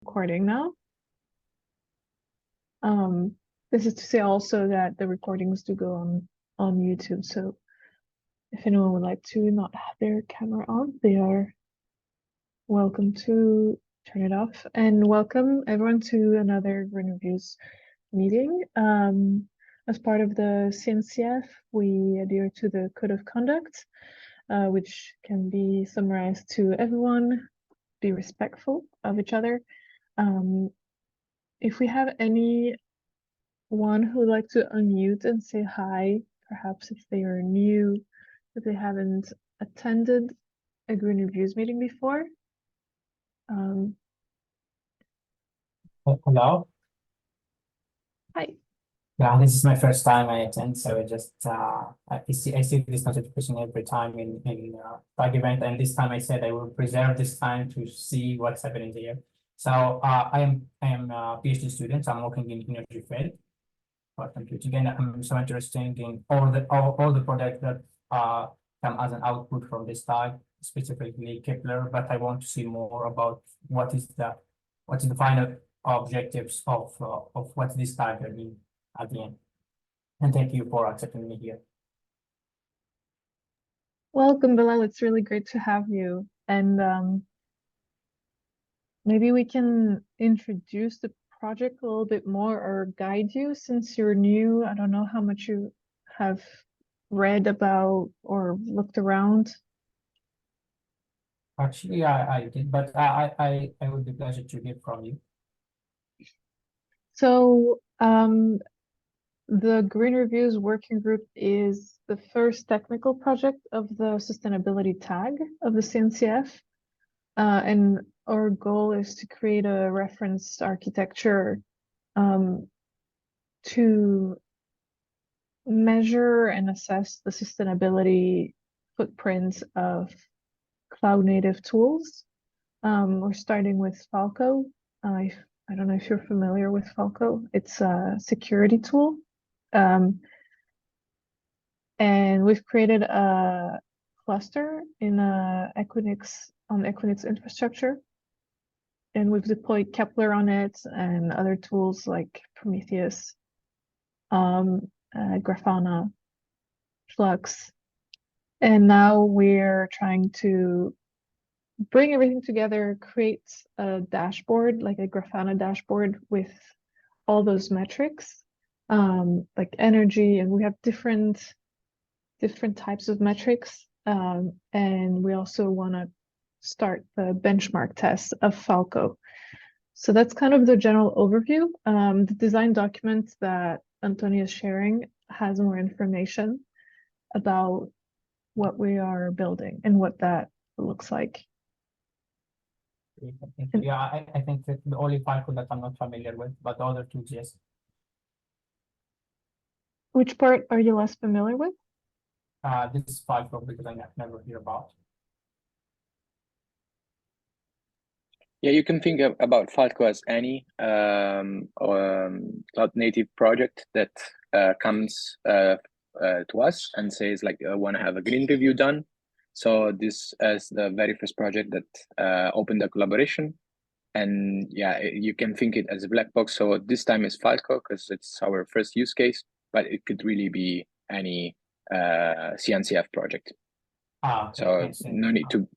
Recording now. This is to say also that the recordings do go on YouTube. So if anyone would like to not have their camera on, they are welcome to turn it off. And welcome everyone to another Green Reviews meeting. As part of the CNCF, we adhere to the Code of Conduct, which can be summarized to everyone, be respectful of each other. If we have anyone who would like to unmute and say hi, perhaps if they are new, if they haven't attended a Green Reviews meeting before. Hello. Hi. Yeah, this is my first time I attend, so I see this notification every time in tag event, and this time I said I will preserve this time to see what's happening here. So I am a PhD student. So I'm working in energy field for computing, and I'm so interested in all the products that come as an output from this tag, specifically Kepler. But I want to see more about what is the final objectives of what this tag means at the end. And thank you for accepting me here. Welcome, Bilal. It's really great to have you. And maybe we can introduce the project a little bit more or guide you since you're new. I don't know how much you have read about or looked around. Actually, I did, but I would be pleased to hear from you. So the Green Reviews Working Group is the first technical project of the sustainability tag of the CNCF. And our goal is to create a reference architecture to measure and assess the sustainability footprint of cloud native tools. We're starting with Falco. I don't know if you're familiar with Falco. It's a security tool. And we've created a cluster in Equinix infrastructure. And we've deployed Kepler on it and other tools like Prometheus, Grafana, Flux. And now we're trying to bring everything together, create a dashboard, like a Grafana dashboard with all those metrics, like energy, and we have different types of metrics. And we also want to start the benchmark test of Falco. So that's kind of the general overview. The design document that Antonio is sharing has more information about what we are building and what that looks like. Yeah, I think that the only Falco that I'm not familiar with, but the other two, yes. Which part are you less familiar with? This is Falco because I never hear about. Yeah, you can think about Falco as any cloud native project that comes to us and says like, I want to have a green review done. So this is the very first project that opened the collaboration. And yeah, you can think it as a black box. So this time is Falco because it's our first use case, but it could really be any CNCF project. So no need to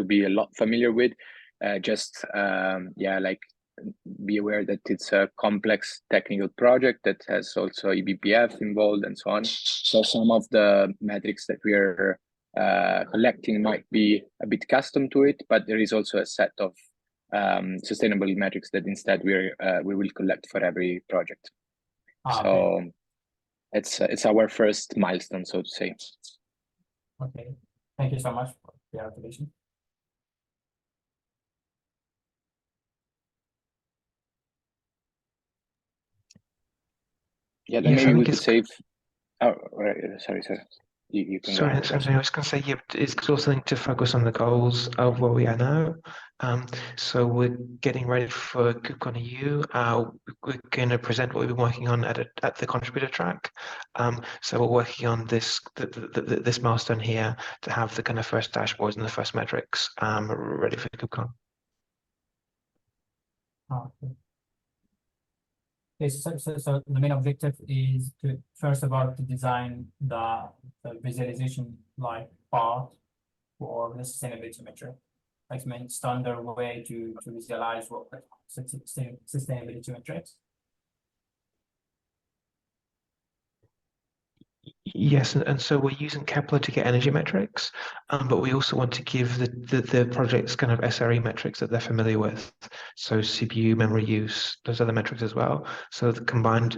be a lot familiar with. Like be aware that it's a complex technical project that has also eBPF involved and so on. So some of the metrics that we are collecting might be a bit custom to it, but there is also a set of sustainability metrics that instead we will collect for every project. So it's our first milestone, so to say. Okay, thank you so much for the activation. Yeah, then maybe we could save. Oh, sorry. You can. Sorry, I was going to say, yeah, it's also linked to focus on the goals of where we are now. So we're getting ready for KubeCon EU. We're going to present what we've been working on at the contributor track. So we're working on this milestone here to have the kind of first dashboards and the first metrics ready for KubeCon. Okay. Okay, so the main objective is to first of all to design the visualization like part for the sustainability metric, like main standard way to visualize what sustainability metrics. Yes, and so we're using Kepler to get energy metrics, but we also want to give the projects kind of SRE metrics that they're familiar with. So CPU, memory use, those other metrics as well. So combined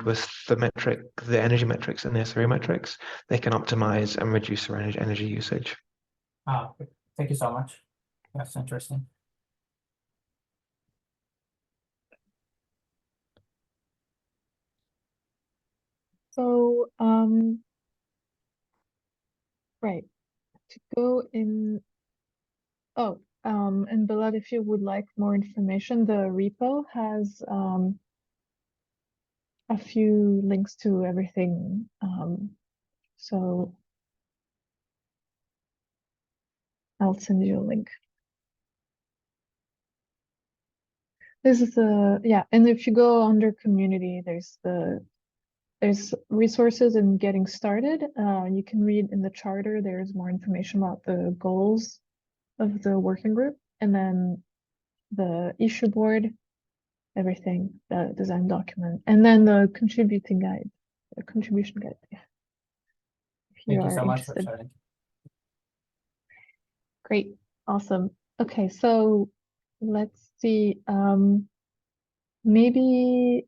with the energy metrics and the SRE metrics, they can optimize and reduce their energy usage. Thank you so much. That's interesting. So, right, to go in, and Bilal, if you would like more information, the repo has a few links to everything. So I'll send you a link. This is yeah, and if you go under community, there's resources and getting started. You can read in the charter, there's more information about the goals of the working group, and then the issue board, everything, the design document, and then the contribution guide. Yeah. If you Thank you are so much for interested. sharing. Great, awesome. Okay, so let's see. Maybe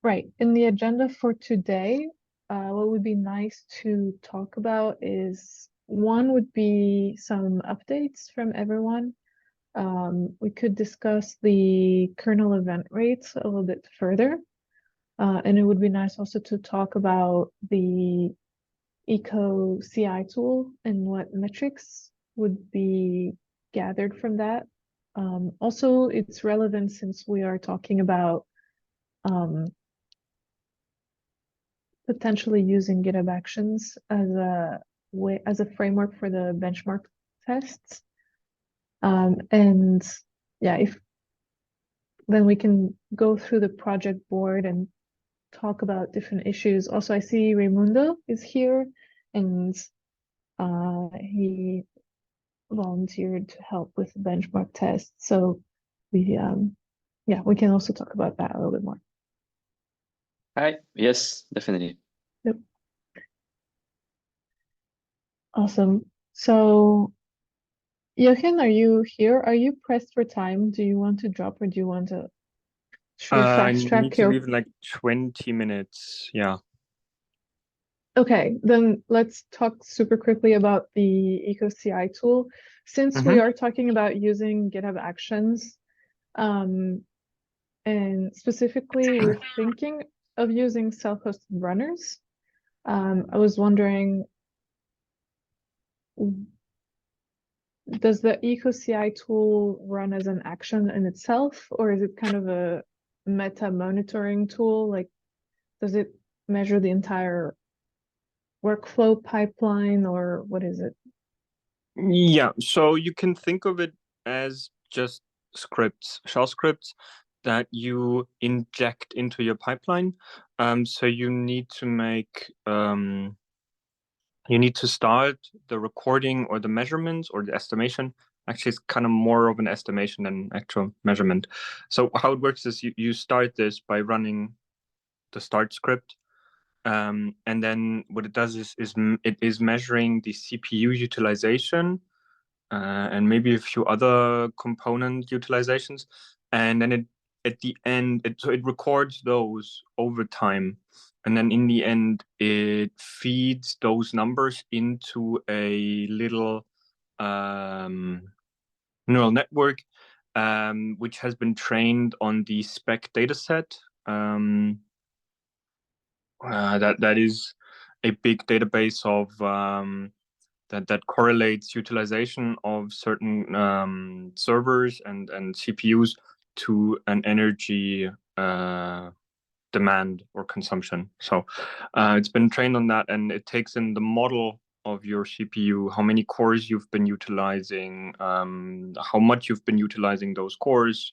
right, in the agenda for today, what would be nice to talk about is one would be some updates from everyone. We could discuss the kernel event rates a little bit further. And it would be nice also to talk about the Eco CI tool and what metrics would be gathered from that. Also, it's relevant since we are talking about potentially using GitHub Actions as a framework for the benchmark tests. And yeah, then we can go through the project board and talk about different issues. Also, I see Raimundo is here, and he volunteered to help with the benchmark test. So we can also talk about that a little bit more. Hi, yes, definitely. Yep. Awesome. So Jochen, are you here? Are you pressed for time? Do you want to drop or do you want to should we I fast track need to your leave in like 20 minutes. Yeah. Okay, then let's talk super quickly about the EcoCI tool. Since we are talking about using GitHub Actions, and specifically we're thinking of using self-hosted runners. I was wondering, does the EcoCI tool run as an action in itself, or is it kind of a meta monitoring tool? Like, does it measure the entire workflow pipeline, or what is it? Yeah, so you can think of it as just scripts, shell scripts that you inject into your pipeline. So you need to make you need to start the recording or the measurements or the estimation. Actually, it's kind of more of an estimation than actual measurement. So how it works is you start this by running the start script. And then what it does is it is measuring the CPU utilization and maybe a few other component utilizations. And then at the end, it records those over time. And then in the end, it feeds those numbers into a little neural network, which has been trained on the spec dataset. That is a big database of that correlates utilization of certain servers and CPUs to an energy demand or consumption. So it's been trained on that, and it takes in the model of your CPU, how many cores you've been utilizing, how much you've been utilizing those cores.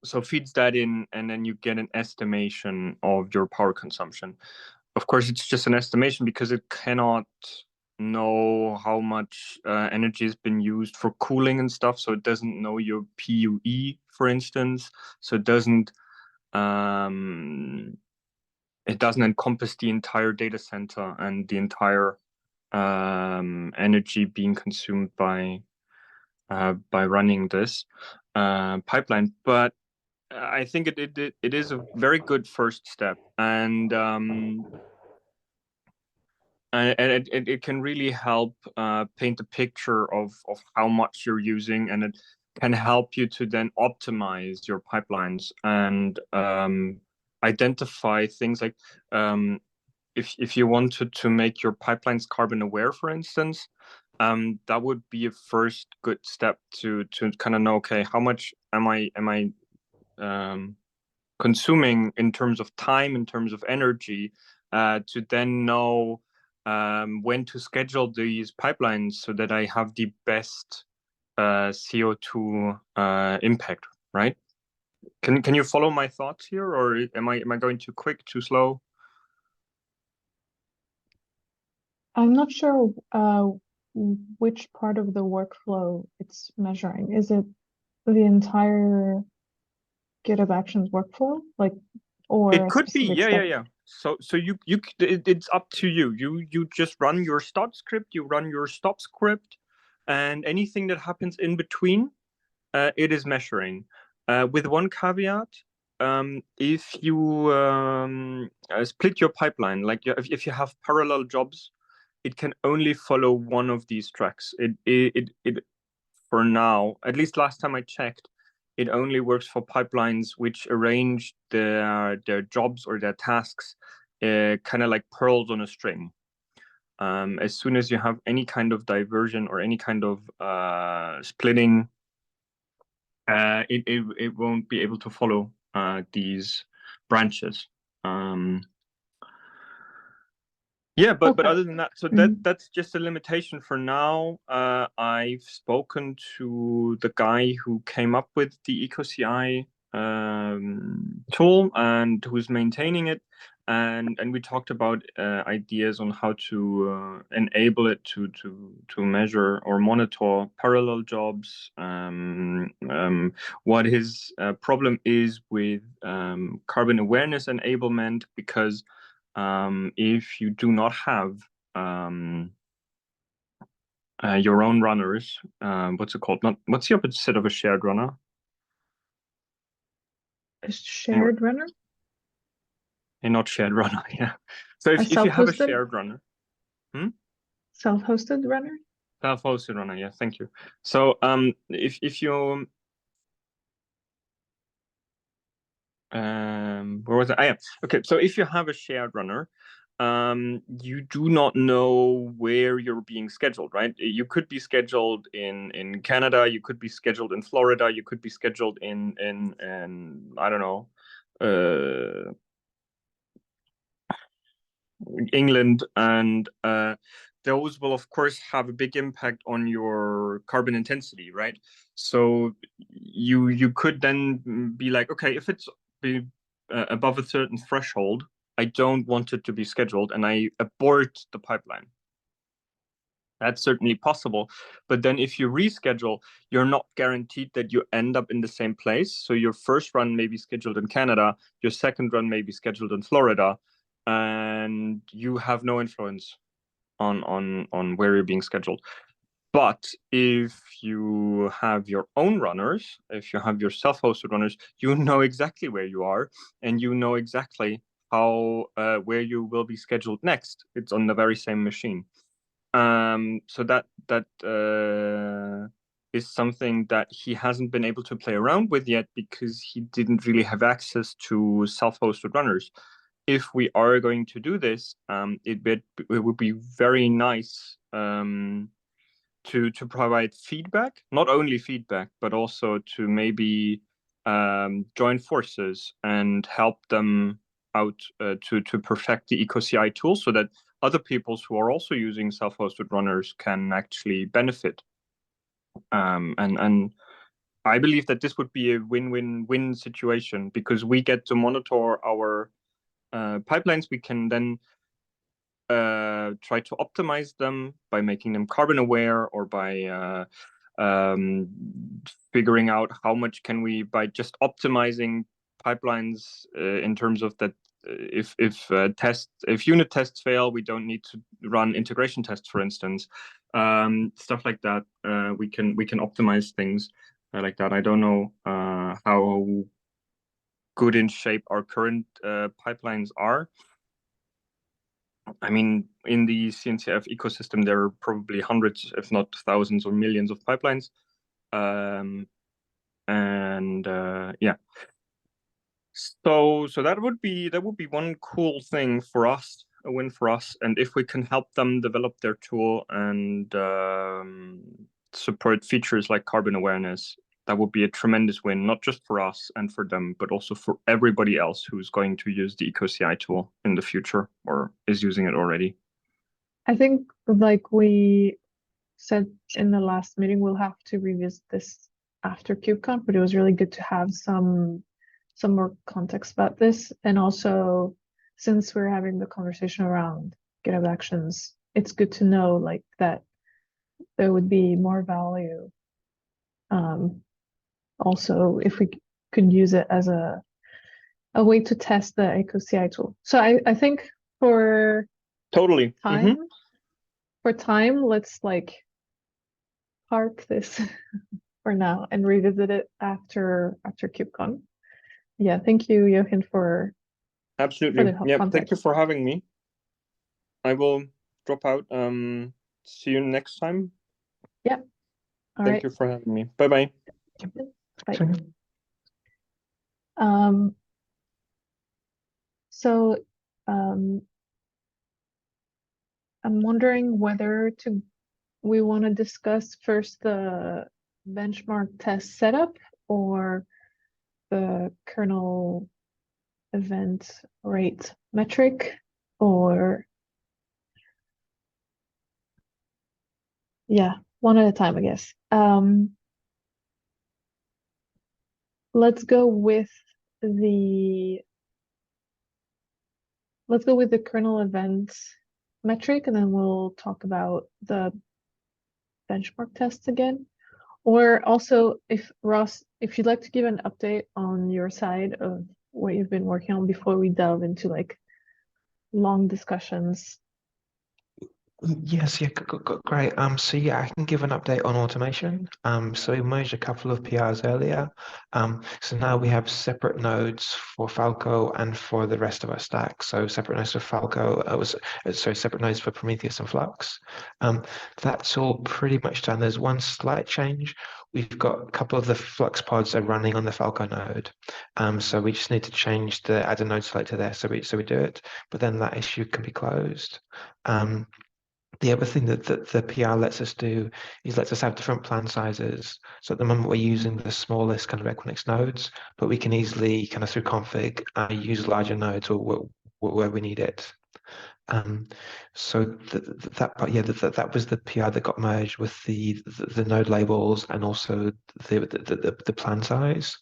So feeds that in, and then you get an estimation of your power consumption. Of course, it's just an estimation because it cannot know how much energy has been used for cooling and stuff. So it doesn't know your PUE, for instance. So it doesn't encompass the entire data center and the entire energy being consumed by running this pipeline. But I think it is a very good first step, and it can really help paint a picture of how much you're using, and it can help you to then optimize your pipelines and identify things like if you wanted to make your pipelines carbon aware, for instance, that would be a first good step to kind of know, okay, how much am I consuming in terms of time, in terms of energy, to then know when to schedule these pipelines so that I have the best CO2 impact, right? Can you follow my thoughts here, or am I going too quick, too slow? I'm not sure which part of the workflow it's measuring. Is it the entire GitHub Actions workflow, like, or It a could be, specific yeah, step? yeah. So it's up to you. You just run your start script, you run your stop script, and anything that happens in between, it is measuring. With one caveat, if you split your pipeline, like if you have parallel jobs, it can only follow one of these tracks. It for now, at least last time I checked, it only works for pipelines which arrange their jobs or their tasks kind of like pearls on a string. As soon as you have any kind of diversion or any kind of splitting, it won't be able to follow these branches. Yeah, but Okay. other than that, so that's just a limitation for now. I've spoken to the guy who came up with the EcoCI tool and who's maintaining it, and we talked about ideas on how to enable it to measure or monitor parallel jobs. What his problem is with carbon awareness enablement, because if you do not have your own runners, what's it called? What's the opposite of a shared runner? A shared runner? Not shared runner, yeah. So if you have a self-hosted? shared runner, Self-hosted runner? Self-hosted runner, yeah, thank you. So if you where was it? Yeah. Okay, so if you have a shared runner, you do not know where you're being scheduled, right? You could be scheduled in Canada, you could be scheduled in Florida, you could be scheduled in I don't know, England, and those will of course have a big impact on your carbon intensity, right? So you could then be like, okay, if it's above a certain threshold, I don't want it to be scheduled, and I abort the pipeline. That's certainly possible. But then if you reschedule, you're not guaranteed that you end up in the same place. So your first run may be scheduled in Canada, your second run may be scheduled in Florida, and you have no influence on where you're being scheduled. But if you have your own runners, if you have your self-hosted runners, you know exactly where you are, and you know exactly how where you will be scheduled next. It's on the very same machine. So that is something that he hasn't been able to play around with yet because he didn't really have access to self-hosted runners. If we are going to do this, it would be very nice to provide feedback, not only feedback, but also to maybe join forces and help them out to perfect the EcoCI tool, so that other peoples who are also using self-hosted runners can actually benefit. And I believe that this would be a win-win-win situation, because we get to monitor our pipelines. We can then try to optimize them by making them carbon aware, or by figuring out how much can we, by just optimizing pipelines in terms of that, if unit tests fail, we don't need to run integration tests, for instance. Stuff like that. We can optimize things like that. I don't know how good in shape our current pipelines are. I mean, in the CNCF ecosystem, there are probably hundreds, if not thousands or millions of pipelines. Yeah. So that would be one cool thing for us, a win for us. And if we can help them develop their tool and support features like carbon awareness, that would be a tremendous win, not just for us and for them, but also for everybody else who's going to use the EcoCI tool in the future or is using it already. I think, like we said in the last meeting, we'll have to revisit this after KubeCon, but it was really good to have some more context about this. And also, since we're having the conversation around GitHub Actions, it's good to know like that there would be more value. Also, if we could use it as a way to test the EcoCI tool. So I think for totally time, let's like park this for now and revisit it after KubeCon. Yeah, thank you, Jochen, for absolutely. Yeah, context. thank you for having me. I will drop out. See you next time. Yeah. All Thank right. you for having me. Bye-bye. Bye. So I'm wondering whether we want to discuss first the benchmark test setup or the kernel event rate metric, or yeah, one at a time, I guess. Let's go with the kernel events metric, and then we'll talk about the benchmark tests again. Or also, if Ross, if you'd like to give an update on your side of what you've been working on before we delve into like long discussions. Yes, yeah, great. So yeah, I can give an update on automation. So we merged a couple of PRs earlier. So now we have separate nodes for Falco and for the rest of our stack. So separate nodes for Falco, separate nodes for Prometheus and Flux. That's all pretty much done. There's one slight change. We've got a couple of the Flux pods are running on the Falco node. So we just need to change the add a node selector there. So we do it, but then that issue can be closed. The other thing that the PR lets us do is lets us have different plan sizes. So at the moment we're using the smallest kind of Equinix nodes, but we can easily kind of through config use larger nodes or where we need it. So that was the PR that got merged with the node labels and also the plan size.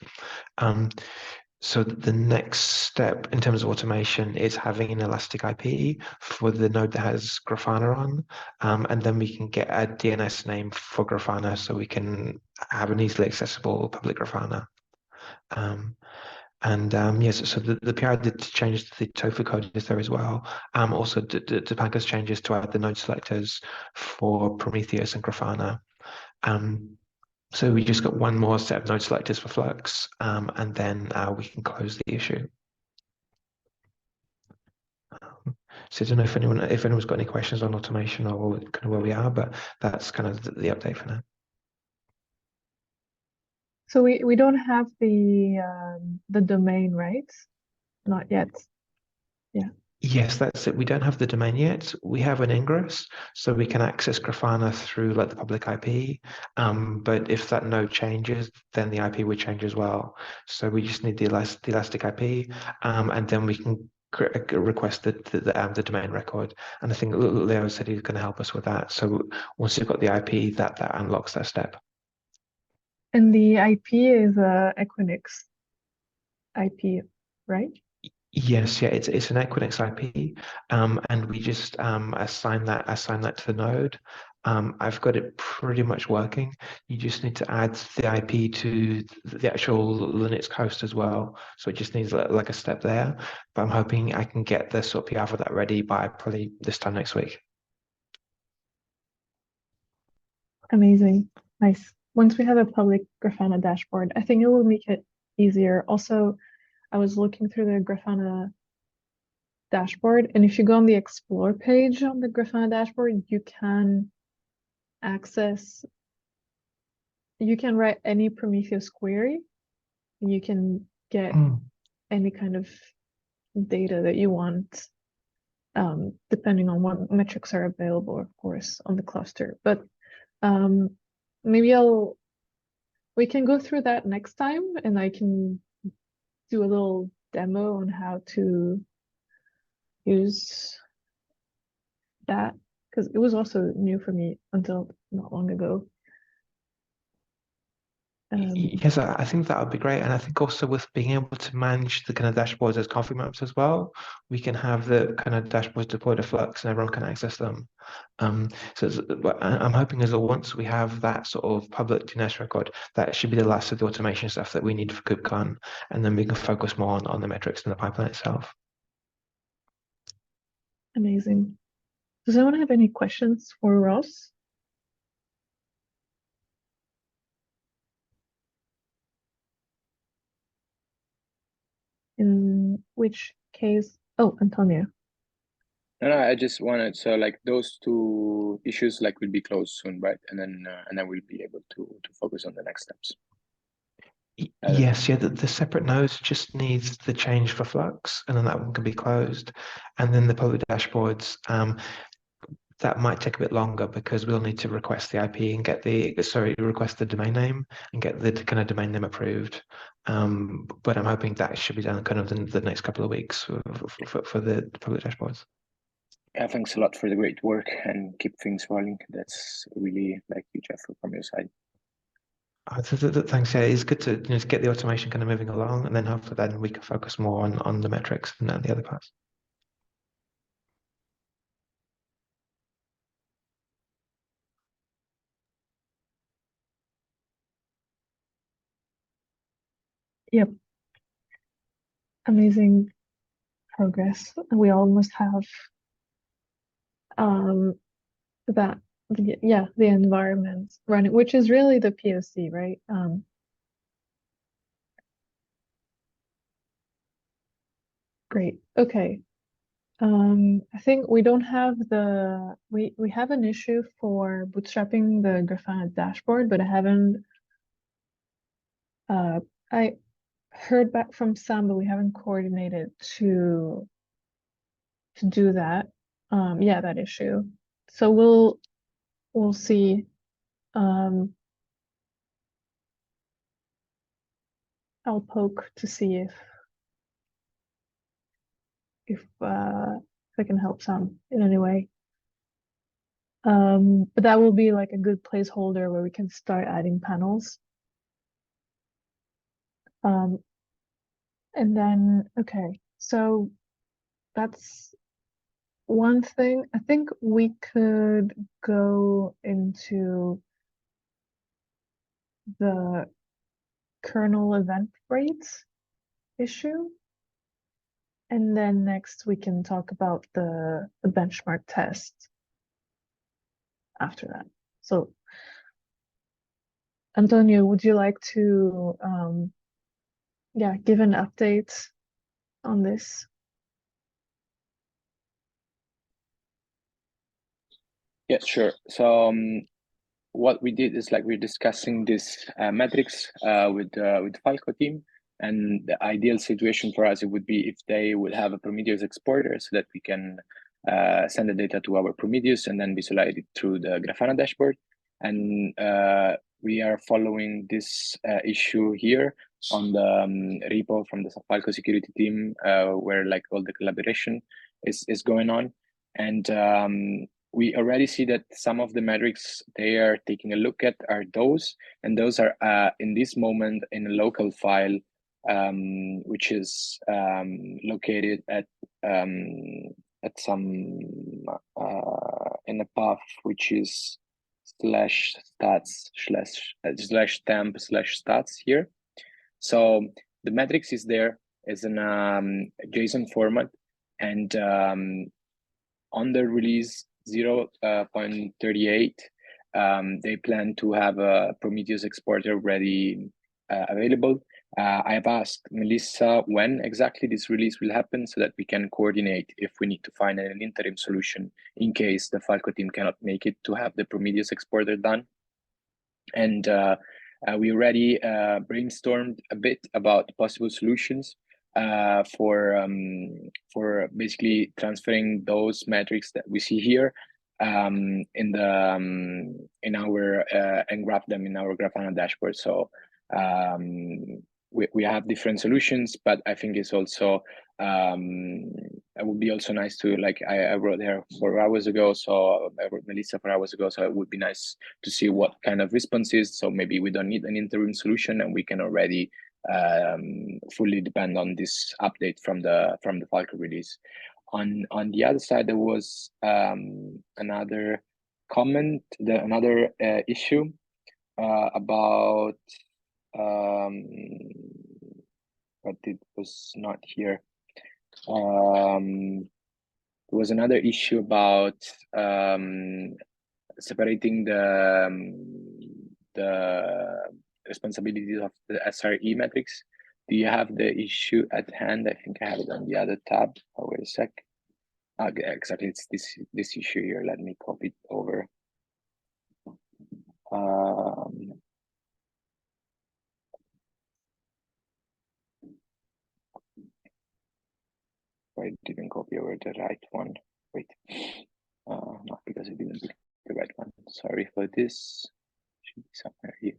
So the next step in terms of automation is having an elastic IP for the node that has Grafana on, and then we can get a DNS name for Grafana so we can have an easily accessible public Grafana. Yes, so the PR did change the tofu code is there as well. Also, the package changes to add the node selectors for Prometheus and Grafana. So we just got one more set of node selectors for Flux, and then we can close the issue. So I don't know if anyone's got any questions on automation or kind of where we are, but that's kind of the update for now. So we don't have the domain, right? Not yet. Yeah. Yes, that's it. We don't have the domain yet. We have an ingress, so we can access Grafana through like the public IP. But if that node changes, then the IP would change as well. So we just need the elastic IP, and then we can requested the domain record, and I think Leo said he's going to help us with that. So once you've got the IP, that unlocks that step. And the IP is Equinix IP, right? Yes, yeah, it's an Equinix IP, and we just assign that to the node. I've got it pretty much working. You just need to add the IP to the actual Linux host as well. So it just needs like a step there. But I'm hoping I can get the sort of PR for that ready by probably this time next week. Amazing. Nice. Once we have a public Grafana dashboard, I think it will make it easier. Also, I was looking through the Grafana dashboard, and if you go on the Explore page on the Grafana dashboard, you can write any Prometheus query, and you can get any kind of data that you want, depending on what metrics are available, of course, on the cluster. But maybe we can go through that next time, and I can do a little demo on how to use that, because it was also new for me until not long ago. Yes, I think that would be great. And I think also with being able to manage the kind of dashboards as config maps as well, we can have the kind of dashboards deployed to Flux and everyone can access them. But I'm hoping as well, once we have that sort of public DNS record, that should be the last of the automation stuff that we need for KubeCon, and then we can focus more on the metrics and the pipeline itself. Amazing. Does anyone have any questions for Ross? In which case, oh, Antonio. No, I just wanted, so like those two issues like will be closed soon, right? And then we'll be able to focus on the next steps. Yes, yeah, the separate nodes just needs the change for Flux, and then that one can be closed. And then the public dashboards, that might take a bit longer because we'll need to request the IP and request the domain name and get the kind of domain name approved. But I'm hoping that should be done kind of in the next couple of weeks for the public dashboards. Yeah, thanks a lot for the great work and keep things rolling. That's really like huge effort from your side. Thanks. Yeah, it's good to get the automation kind of moving along, and then hopefully then we can focus more on the metrics and the other parts. Yep. Amazing progress. We almost have the environment running, which is really the POC, right? Great. Okay. I think we don't have we have an issue for bootstrapping the Grafana dashboard, but I haven't I heard back from Sam, but we haven't coordinated to do that. Yeah, that issue. So we'll see. I'll poke to see if I can help Sam in any way. But that will be like a good placeholder where we can start adding panels. And then, okay, so that's one thing. I think we could go into the kernel event rates issue. And then next we can talk about the benchmark test after that. So, Antonio, would you like to give an update on this? Yeah, sure. So what we did is like we're discussing this metrics with Falco team, and the ideal situation for us it would be if they would have a Prometheus exporter so that we can send the data to our Prometheus and then visualize it through the Grafana dashboard. And we are following this issue here. on the repo from the Falco security team, where like all the collaboration is going on. And we already see that some of the metrics they are taking a look at are those, and those are in this moment in a local file, which is located at some in a path which is /stats/temp/stats here. So the metrics is there as an JSON format, and on the release 0.38, they plan to have a Prometheus exporter ready available. I have asked Melissa when exactly this release will happen so that we can coordinate if we need to find an interim solution in case the Falco team cannot make it to have the Prometheus exporter done. And we already brainstormed a bit about possible solutions for basically transferring those metrics that we see here in our and graph them in our Grafana dashboard. So we have different solutions, but I think it's also it would be also nice to, like I wrote there 4 hours ago, so I wrote Melissa 4 hours ago, so it would be nice to see what kind of responses. So maybe we don't need an interim solution and we can already fully depend on this update from the Falco release. On the other side, there was another comment, another issue about but it was not here. There was another issue about separating the responsibilities of the SRE metrics. Do you have the issue at hand? I think I have it on the other tab. Oh, wait a sec. Exactly, it's this issue here. Let me copy it over. I didn't copy over the right one. Wait, not because I didn't pick the right one. Sorry for this. Should be somewhere here.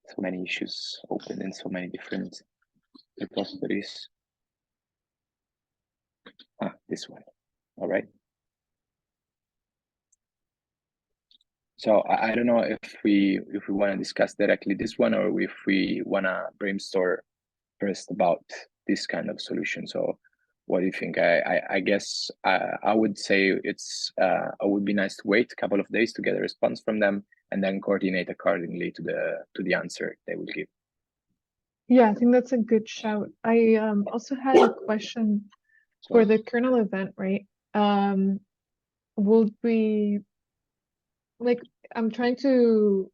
So many issues open in so many different repositories. This one. All right. So I don't know if we want to discuss directly this one or if we want to brainstorm first about this kind of solution. So what do you think? I guess I would say it would be nice to wait a couple of days to get a response from them and then coordinate accordingly to the answer they will give. Yeah, I think that's a good shout. I also had a question for the kernel event, right? Would we, like, I'm trying to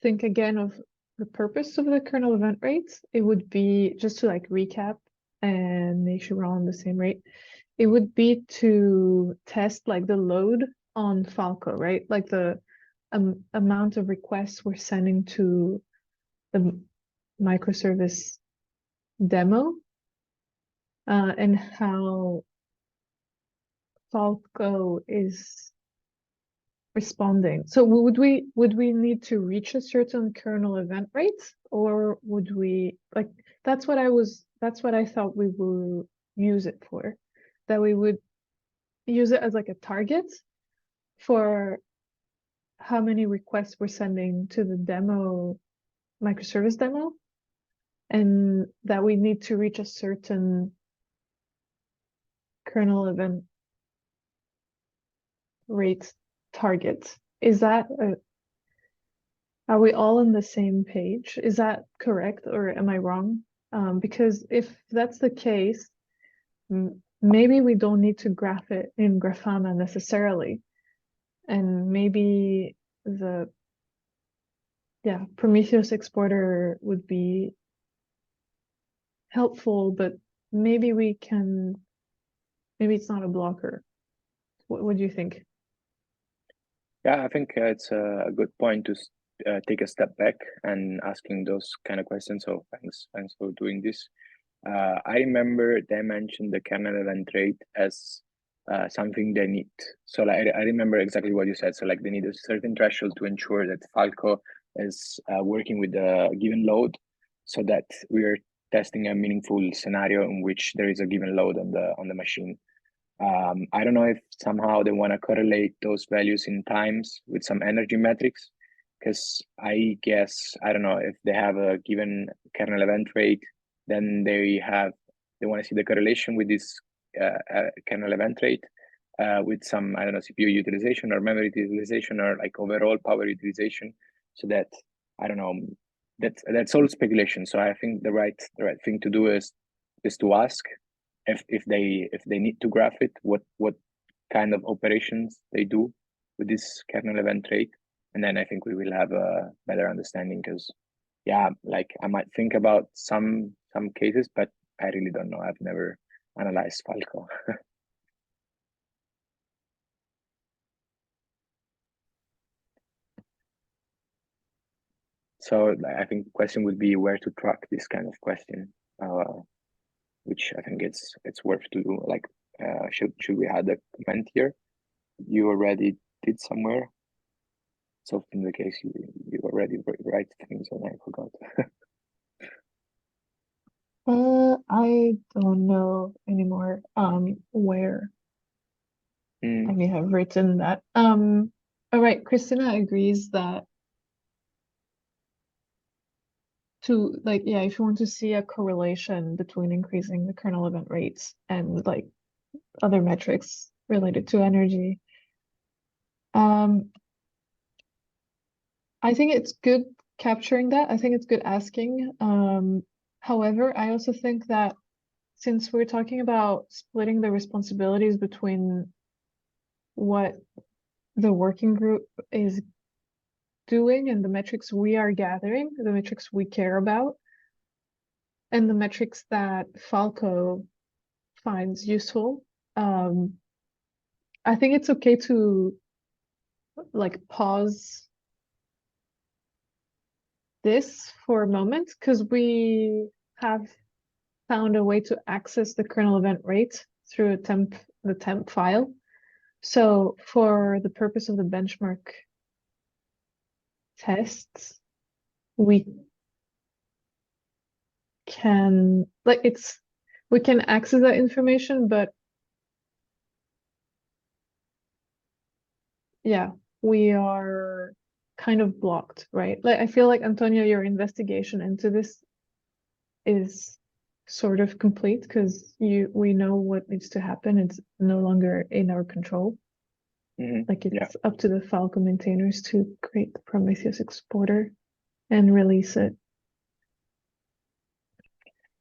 think again of the purpose of the kernel event rates. It would be, just to like recap and make sure we're all on the same rate, it would be to test like the load on Falco, right? Like the amount of requests we're sending to the microservice demo, and how Falco is responding. So would we need to reach a certain kernel event rate, or would we, like, that's what I thought we would use it for, that we would use it as like a target for how many requests we're sending to the demo, microservice demo, and that we need to reach a certain kernel event rate target. Is that are we all on the same page? Is that correct, or am I wrong? Because if that's the case, maybe we don't need to graph it in Grafana necessarily, and maybe the Prometheus exporter would be helpful, but maybe it's not a blocker. What do you think? Yeah, I think it's a good point to take a step back and asking those kind of questions. So thanks for doing this. I remember they mentioned the kernel event rate as something they need. So like, I remember exactly what you said. So like they need a certain threshold to ensure that Falco is working with a given load, so that we're testing a meaningful scenario in which there is a given load on the machine. I don't know if somehow they want to correlate those values in times with some energy metrics, because I guess, I don't know, if they have a given kernel event rate, then they want to see the correlation with this kernel event rate with some, I don't know, CPU utilization or memory utilization or like overall power utilization, so that, I don't know, that's all speculation. So I think the right thing to do is to ask if they need to graph it, what kind of operations they do with this kernel event rate, and then I think we will have a better understanding. Because yeah, like I might think about some cases, but I really don't know. I've never analyzed Falco. So I think the question would be where to track this kind of question, which I think it's worth to do. Like, should we add a comment here? You already did somewhere. It's often the case you already write things and I forgot. I don't know anymore where I may have written that. All right, Christina agrees that if you want to see a correlation between increasing the kernel event rates and like other metrics related to energy, I think it's good capturing that. I think it's good asking. However, I also think that since we're talking about splitting the responsibilities between what the working group is doing and the metrics we are gathering, the metrics we care about, and the metrics that Falco finds useful, I think it's okay to like pause this for a moment, because we have found a way to access the kernel event rate through the temp file. So for the purpose of the benchmark tests, we can access that information, but yeah, we are kind of blocked, right? Like I feel like, Antonio, your investigation into this is sort of complete because we know what needs to happen. It's no longer in our control. Like it's up to the Falco maintainers to create the Prometheus exporter and release it.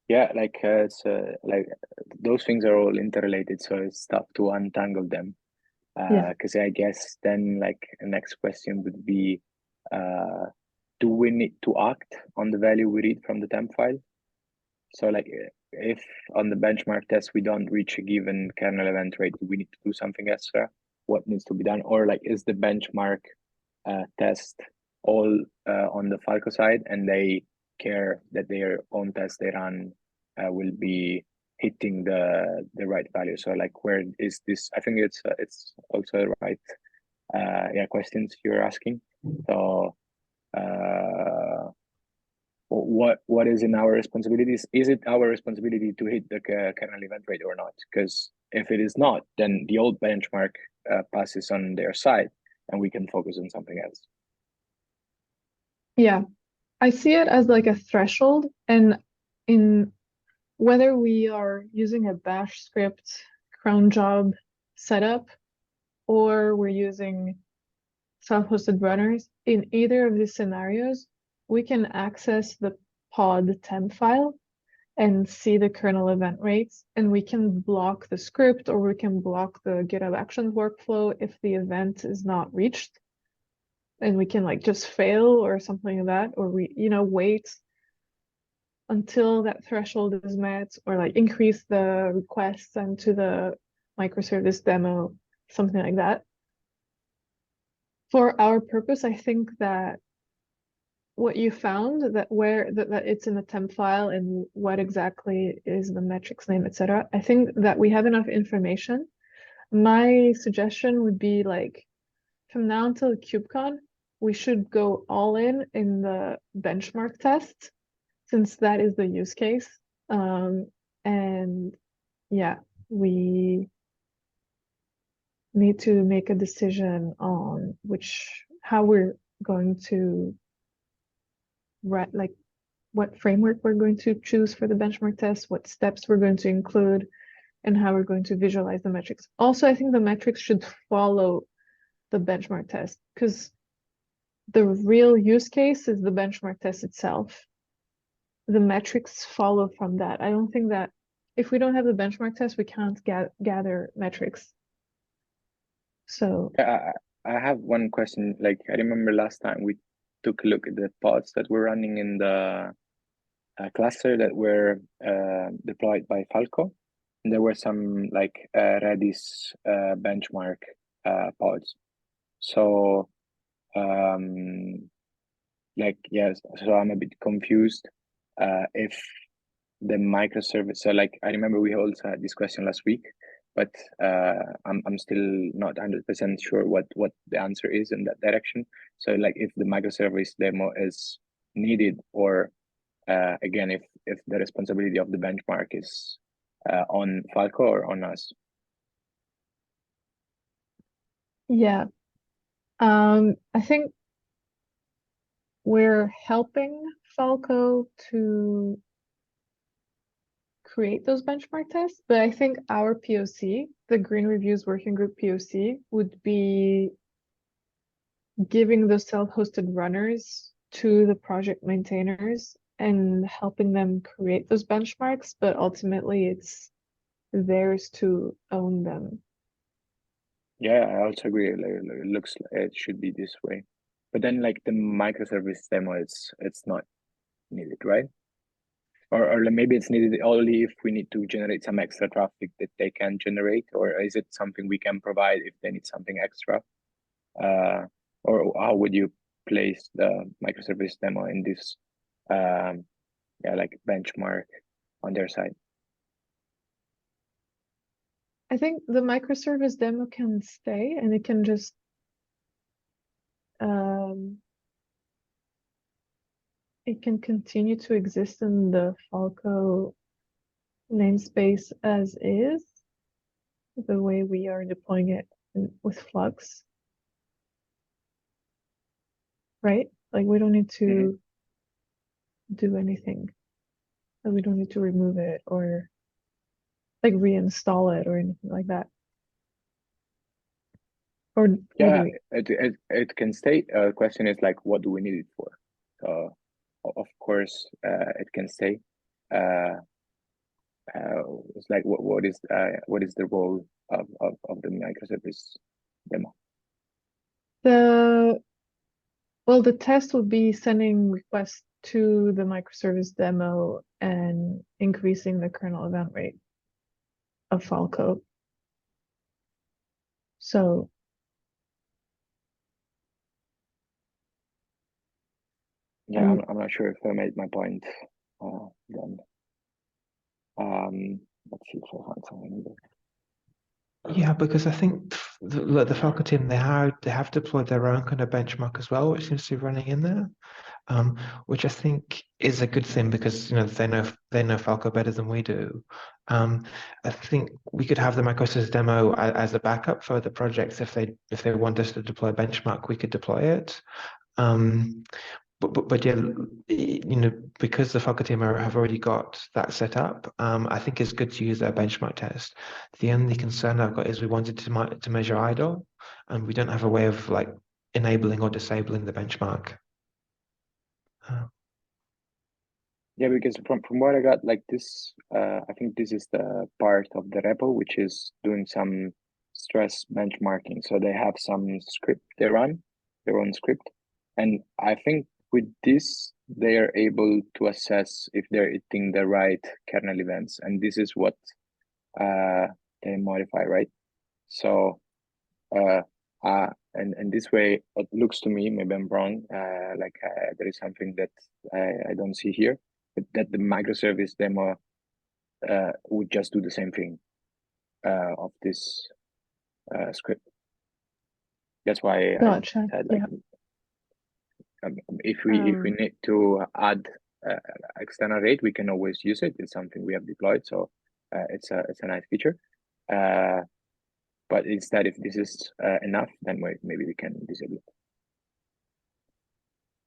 Yeah, like it's like those things are all interrelated, so it's tough to untangle them. Because I guess then like the next question would be, do we need to act on the value we read from the temp file? So like if on the benchmark test we don't reach a given kernel event rate, do we need to do something extra? What needs to be done? Or like is the benchmark test all on the Falco side, and they care that their own test they run will be hitting the right value? So like where is this? I think it's also the right questions you're asking. So what is in our responsibilities? Is it our responsibility to hit the kernel event rate or not? Because if it is not, then the old benchmark passes on their side and we can focus on something else. Yeah, I see it as like a threshold, and in whether we are using a bash script cron job setup or we're using self-hosted runners, in either of these scenarios, we can access the pod temp file and see the kernel event rates, and we can block the script or we can block the GitHub Actions workflow if the event is not reached. And we can like just fail or something like that, or we, wait until that threshold is met, or like increase the requests into the microservice demo, something like that. For our purpose, I think that what you found, that it's in the temp file and what exactly is the metrics name, etc. I think that we have enough information. My suggestion would be like from now until KubeCon, we should go all in the benchmark test, since that is the use case. And yeah, we need to make a decision on how we're going to like what framework we're going to choose for the benchmark test, what steps we're going to include, and how we're going to visualize the metrics. Also, I think the metrics should follow the benchmark test, because the real use case is the benchmark test itself. The metrics follow from that. I don't think that if we don't have the benchmark test, we can't gather metrics. So I have one question. Like, I remember last time we took a look at the pods that were running in the cluster that were deployed by Falco. And there were some like Redis benchmark pods. So like, yes, so I'm a bit confused if the microservice, so like I remember we also had this question last week, but I'm still not 100% sure what the answer is in that direction. So like if the microservice demo is needed, or again, if the responsibility of the benchmark is on Falco or on us. yeah, I think we're helping Falco to create those benchmark tests, but I think our POC, the Green Reviews Working Group POC, would be giving the self-hosted runners to the project maintainers and helping them create those benchmarks, but ultimately it's theirs to own them. Yeah, I also agree. Like, it looks like it should be this way, but then like the microservice demo, it's not needed, right? Or maybe it's needed only if we need to generate some extra traffic that they can generate, or is it something we can provide if they need something extra? Or how would you place the microservice demo in this, like benchmark on their side? I think the microservice demo can stay, and it can just it can continue to exist in the Falco namespace as is, the way we are deploying it with Flux. Right? Like we don't need to do anything. And we don't need to remove it or like reinstall it or anything like that. Or Yeah, it can stay. Question is like, what do we need it for? Of course, it can stay. It's like what is the role of the microservice demo? The test would be sending requests to the microservice demo and increasing the kernel event rate of Falco. So yeah, I'm not sure if I made my point then. Let's see if I find something either. Yeah, because I think the Falco team, they have deployed their own kind of benchmark as well, which seems to be running in there, which I think is a good thing because they know Falco better than we do. I think we could have the microservice demo as a backup for the projects if they want us to deploy a benchmark, we could deploy it. But yeah, because the Falco team have already got that set up, I think it's good to use their benchmark test. The only concern I've got is we wanted to measure idle, and we don't have a way of like enabling or disabling the benchmark. Yeah, because from what I got, like this, I think this is the part of the repo which is doing some stress benchmarking. So they have some script they run, their own script, and I think with this they are able to assess if they're hitting the right kernel events, and this is what they modify, right? So and this way it looks to me, maybe I'm wrong, like there is something that I don't see here, but that the microservice demo would just do the same thing of this script. That's why gotcha. I said like, If we need to add external rate, we can always use it. It's something we have deployed, so it's a nice feature. But instead, if this is enough, then maybe we can disable it.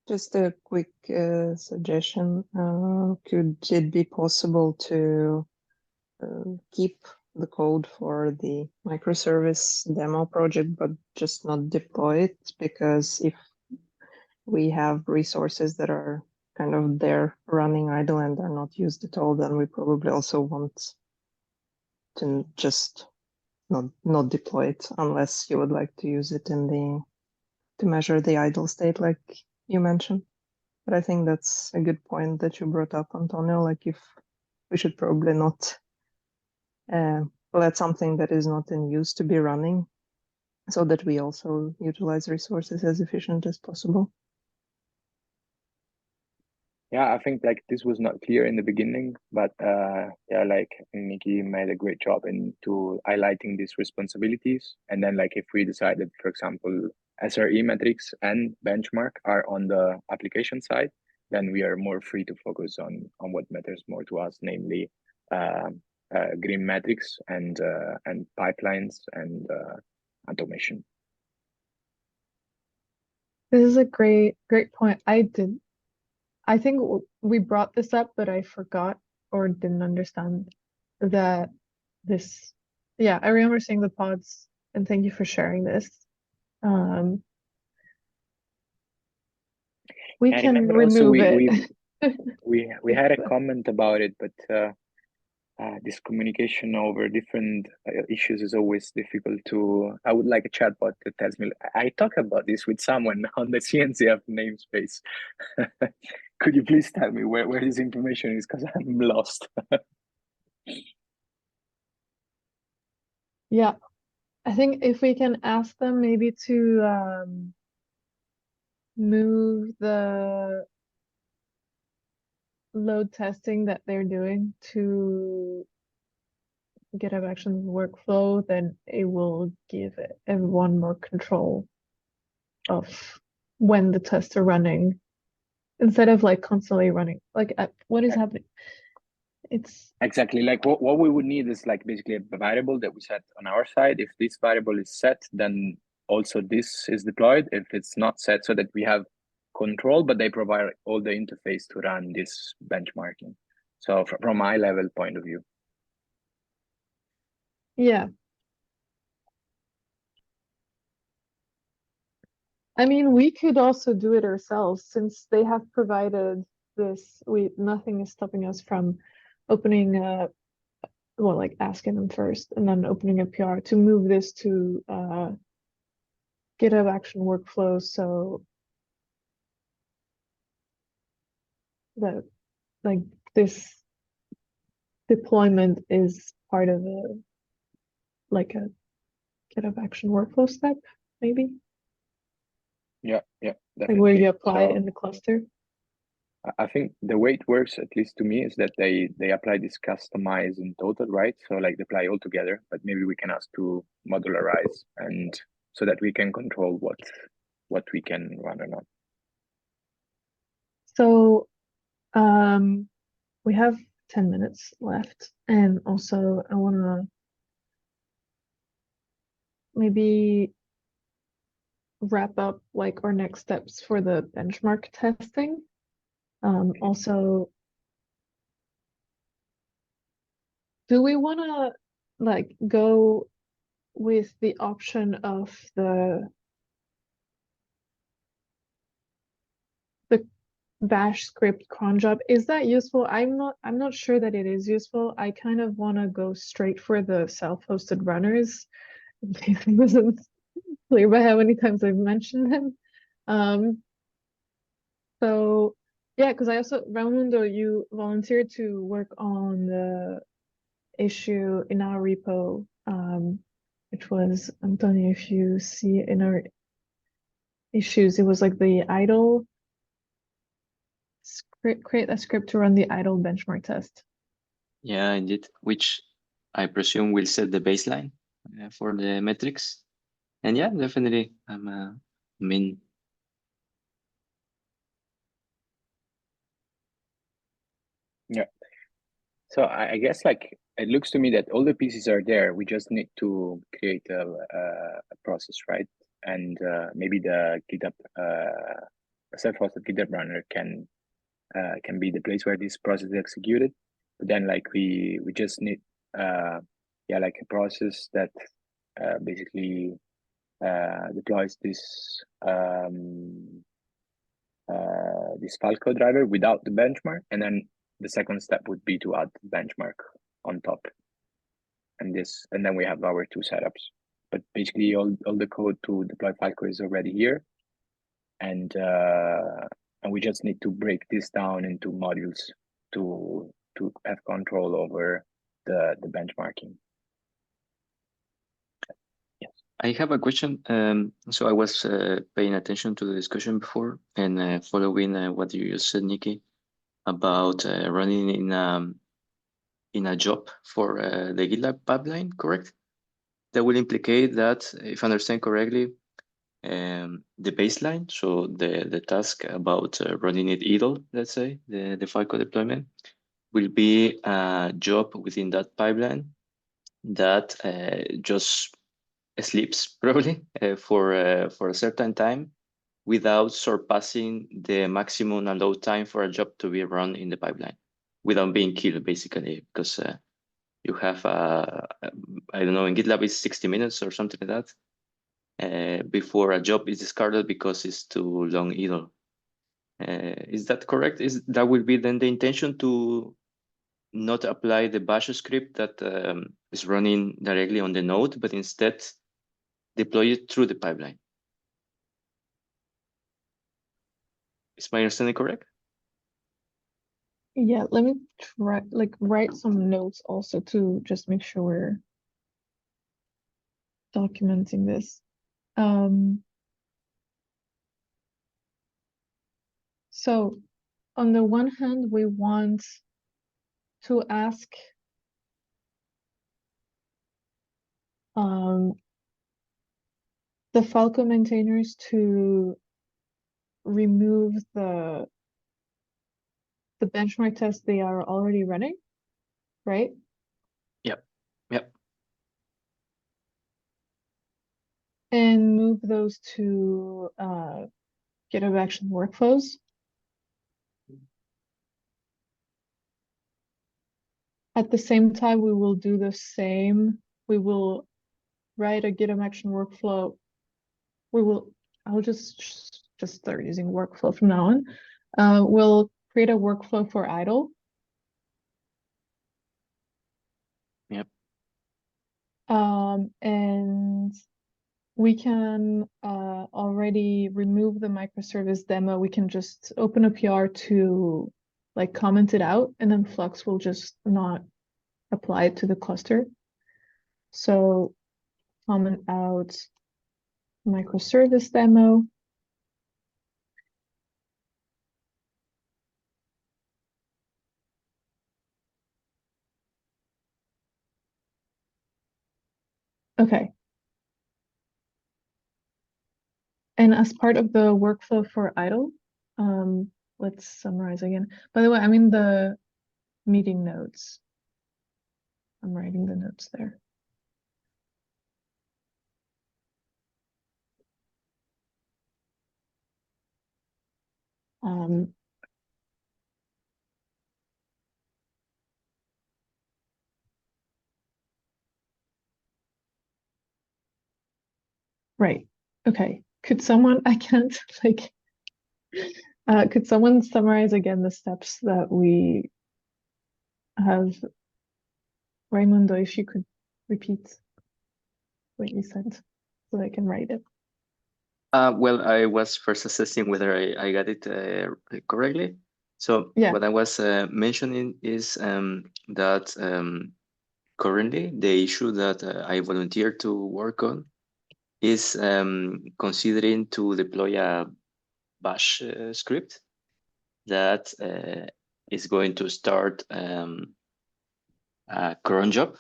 Just a quick suggestion. Could it be possible to keep the code for the microservice demo project, but just not deploy it? Because if we have resources that are kind of there running idle and are not used at all, then we probably also want to just not deploy it, unless you would like to use it in to measure the idle state like you mentioned. But I think that's a good point that you brought up, Antonio, like if we should probably not let something that is not in use to be running, so that we also utilize resources as efficient as possible. Yeah, I think like this was not clear in the beginning, but yeah, like Nikki made a great job into highlighting these responsibilities. And then like if we decided, for example, SRE metrics and benchmark are on the application side, then we are more free to focus on what matters more to us, namely green metrics and pipelines and automation. This is a great point. I think we brought this up, but I forgot or didn't understand that this. Yeah, I remember seeing the pods, and thank you for sharing this. We And can also remove it. we had a comment about it, but this communication over different issues is always difficult to. I would like a chatbot that tells me. I talk about this with someone on the CNCF namespace. Could you please tell me where this information is? Because I'm lost. Yeah, I think if we can ask them maybe to move the load testing that they're doing to GitHub Actions workflow, then it will give everyone more control of when the tests are running, instead of like constantly running. Like what is happening? It's exactly like what we would need is like basically a variable that we set on our side. If this variable is set, then also this is deployed. If it's not set, so that we have control, but they provide all the interface to run this benchmarking. So from my level point of view. yeah. I mean, we could also do it ourselves since they have provided this. Nothing is stopping us from opening well, like asking them first and then opening a PR to move this to GitHub Action workflow, so that like this deployment is part of a GitHub Action workflow step, maybe. Yeah, Like where you apply it so, in the cluster. I think the way it works, at least to me, is that they apply this customize in total, right? So like they apply all together, but maybe we can ask to modularize, and so that we can control what we can run or not. So we have 10 minutes left, and also I want to maybe wrap up like our next steps for the benchmark testing. Also, do we want to like go with the option of the bash script cron job? Is that useful? I'm not sure that it is useful. I kind of want to go straight for the self-hosted runners. It wasn't clear by how many times I've mentioned them. So yeah, because I also, Raimundo, you volunteered to work on the issue in our repo, which was, Antonio, if you see in our issues, it was like the idle script, create a script to run the idle benchmark test. Yeah, indeed. Which I presume will set the baseline for the metrics. And yeah, definitely, I'm in. So I guess like it looks to me that all the pieces are there. We just need to create a process, right? And maybe the GitHub, a self-hosted GitHub runner can be the place where this process is executed. But then like we just need like a process that basically deploys this this Falco driver without the benchmark, and then the second step would be to add the benchmark on top. And then we have our two setups. But basically all the code to deploy Falco is already here. And we just need to break this down into modules to have control over the benchmarking. Yes. I have a question. So I was paying attention to the discussion before and following what you just said, Nikki, about running in a job for the GitLab pipeline, correct? That will implicate that, if I understand correctly, the baseline, so the task about running it idle, let's say, the Falco deployment, will be a job within that pipeline that just sleeps probably for a certain time without surpassing the maximum allowed time for a job to be run in the pipeline, without being killed, basically, because you have, I don't know, in GitLab it's 60 minutes or something like that, before a job is discarded because it's too long idle. Is that correct? That will be then the intention to not apply the bash script that is running directly on the node, but instead deploy it through the pipeline? Is my understanding correct? Yeah, let me try write some notes also to just make sure we're documenting this. So on the one hand, we want to ask the Falco maintainers to remove the benchmark test they are already running, right? Yep. And move those to GitHub Action workflows. At the same time, we will do the same. We will write a GitHub Action workflow. I'll just start using workflow from now on. We'll create a workflow for idle. Yep. And we can already remove the microservice demo. We can just open a PR to like comment it out, and then Flux will just not apply it to the cluster. So comment out microservice demo. Okay. And as part of the workflow for idle, let's summarize again. By the way, I'm in the meeting notes. I'm writing the notes there. Right. Okay. Could someone, I can't like, could someone summarize again the steps that we have? Raimundo, if you could repeat what you said so I can write it. Well, I was first assessing whether I got it correctly. So Yeah. what I was mentioning is that currently the issue that I volunteered to work on is considering to deploy a bash script that is going to start a cron job,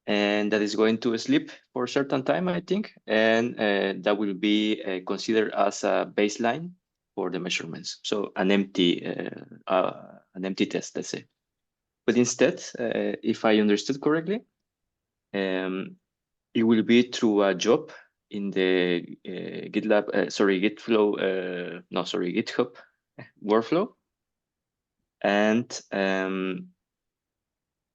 and that is going to sleep for a certain time, I think, and that will be considered as a baseline for the measurements. So an empty test, let's say. But instead, if I understood correctly, it will be through a job in the GitHub workflow. And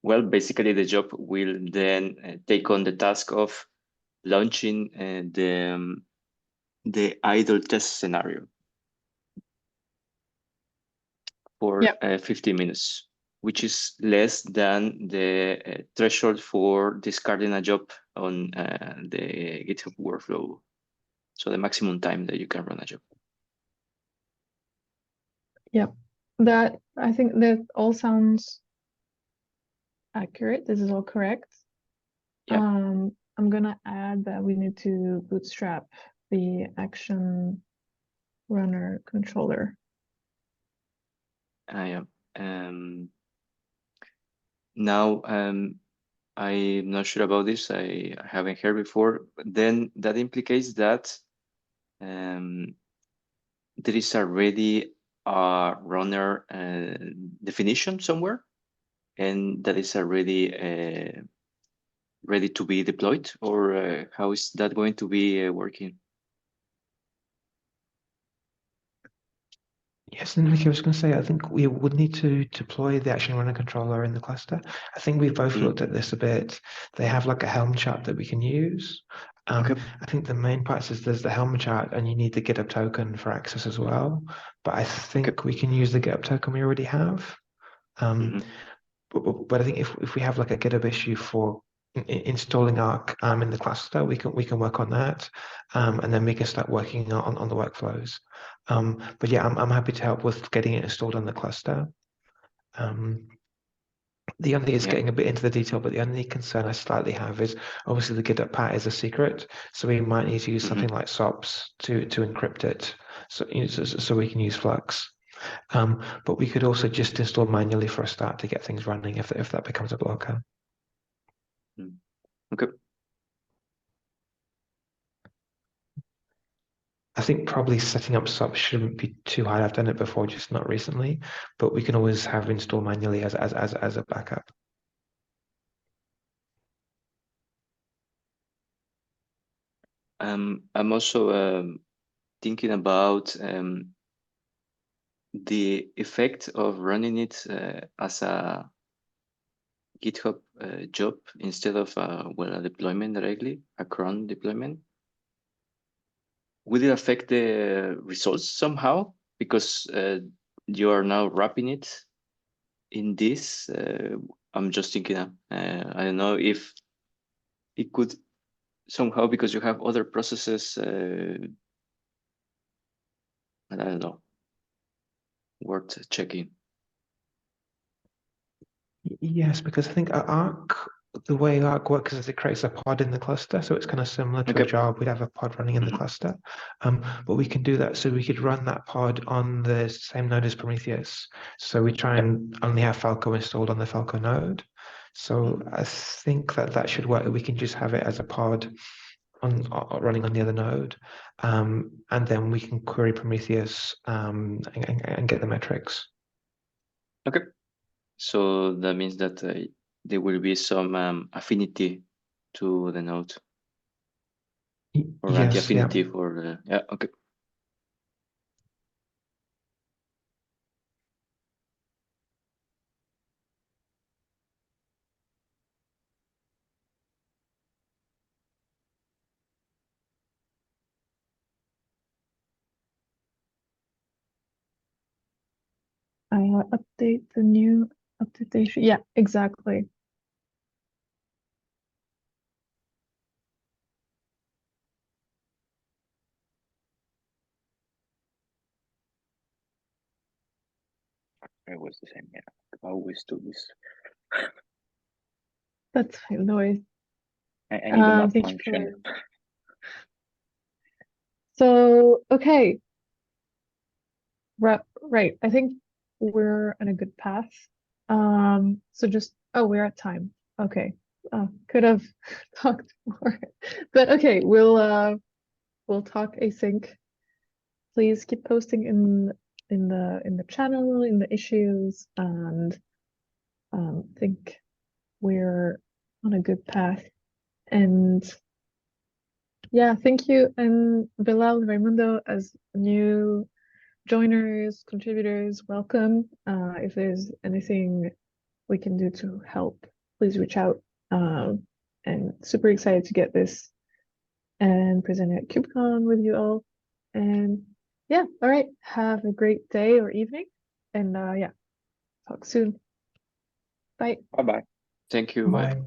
well, basically the job will then take on the task of launching the idle test scenario for 15 minutes, which is less than the threshold for discarding a job on the GitHub workflow. So the maximum time that you can run a job. Yep, I think that all sounds accurate. This is all correct. Yep. I'm gonna add that we need to bootstrap the action runner controller. Yeah. Now, I'm not sure about this. I haven't heard before. But then that implicates that there is already a runner definition somewhere, and that is already ready to be deployed, or how is that going to be working? Yes, and Nicky, I was going to say, I think we would need to deploy the action runner controller in the cluster. I think we've both looked at this a bit. They have like a Helm chart that we can use. Okay. I think the main parts is there's the Helm chart and you need the GitHub token for access as well. But I think we can use the GitHub token we already have. But I think if we have like a GitHub issue for installing Arc in the cluster, we can work on that, and then we can start working on the workflows. But yeah, I'm happy to help with getting it installed on the cluster. The only is getting a bit into the detail, but the only concern I slightly have is obviously the GitHub path is a secret, so we might need to use something like SOPs to encrypt it, so we can use Flux. But we could also just install manually for a start to get things running if that becomes a blocker. Okay. I think probably setting up SOPs shouldn't be too hard. I've done it before, just not recently, but we can always have install manually as a backup. I'm also thinking about the effect of running it as a GitHub job instead of a deployment directly, a cron deployment. Will it affect the results somehow? Because you are now wrapping it in this. I'm just thinking, I don't know if it could somehow, because you have other processes, I don't know, worth checking. Yes, because I think Arc, the way Arc works is it creates a pod in the cluster, so it's kind of similar to a job. We'd have a pod running in the cluster, but we can do that. So we could run that pod on the same node as Prometheus. So we try and only have Falco installed on the Falco node. So I think that should work. We can just have it as a pod running on the other node, and then we can query Prometheus and get the metrics. Okay. So that means that there will be some affinity to the node, or anti-affinity for the, okay. I update the new updation. Yeah, exactly. It was the same. Yeah, I always do this. That's fine, noise. And even that Thank you function. So, okay. Right. I think we're on a good path. So just, we're at time. Okay. Could have talked more, but okay, we'll talk async. please keep posting in the channel, in the issues, and think we're on a good path. And yeah, thank you. And Bilal, Raimundo, as new joiners, contributors, welcome. If there's anything we can do to help, please reach out. And super excited to get this and present it at KubeCon with you all. And yeah, all right. Have a great day or evening. And yeah, talk soon. Bye. Bye bye. Thank you. Bye. Bye.